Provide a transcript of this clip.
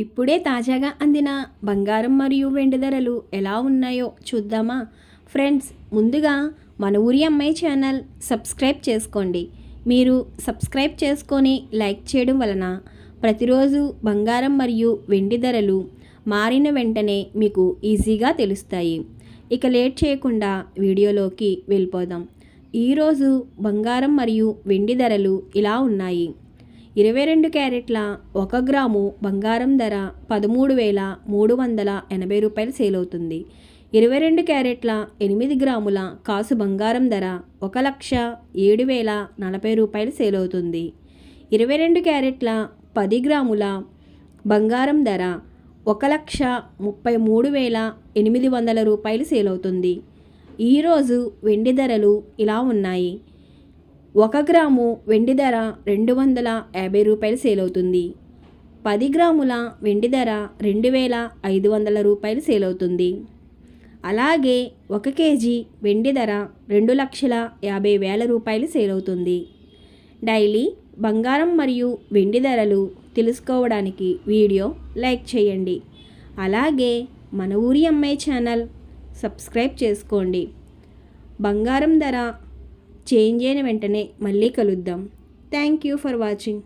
ఇప్పుడే తాజాగా అందిన బంగారం మరియు వెండి ధరలు ఎలా ఉన్నాయో చూద్దామా ఫ్రెండ్స్. ముందుగా మన ఊరి అమ్మాయి ఛానల్ సబ్స్క్రైబ్ చేసుకోండి. మీరు సబ్స్క్రైబ్ చేసుకొని లైక్ చేయడం వలన ప్రతిరోజు బంగారం మరియు వెండి ధరలు మారిన వెంటనే మీకు ఈజీగా తెలుస్తాయి. ఇక లేట్ చేయకుండా వీడియోలోకి వెళ్ళిపోదాం. ఈరోజు బంగారం మరియు వెండి ధరలు ఇలా ఉన్నాయి. 22 క్యారెట్ల 1 గ్రాము బంగారం ధర 13,380 రూపాయలు సేల్ అవుతుంది. 22 క్యారెట్ల 8 గ్రాముల కాసు బంగారం ధర 1,07,040 రూపాయలు సేల్ అవుతుంది. 22 క్యారెట్ల 10 గ్రాముల బంగారం ధర 1,33,800 రూపాయలు సేల్ అవుతుంది. ఈరోజు వెండి ధరలు ఇలా ఉన్నాయి. 1 గ్రాము వెండి ధర 250 రూపాయలు సేల్ అవుతుంది. 10 గ్రాముల వెండి ధర 2,500 రూపాయలు సేల్ అవుతుంది. అలాగే 1 కేజీ వెండి ధర 2,50,000 రూపాయలు సేల్ అవుతుంది. డైలీ బంగారం మరియు వెండి ధరలు తెలుసుకోవడానికి వీడియో లైక్ చేయండి. అలాగే మన ఊరి అమ్మాయి ఛానల్ సబ్స్క్రైబ్ చేసుకోండి. బంగారం ధర చేంజ్ అయిన వెంటనే మళ్ళీ కలుద్దాం. Thank you for watching.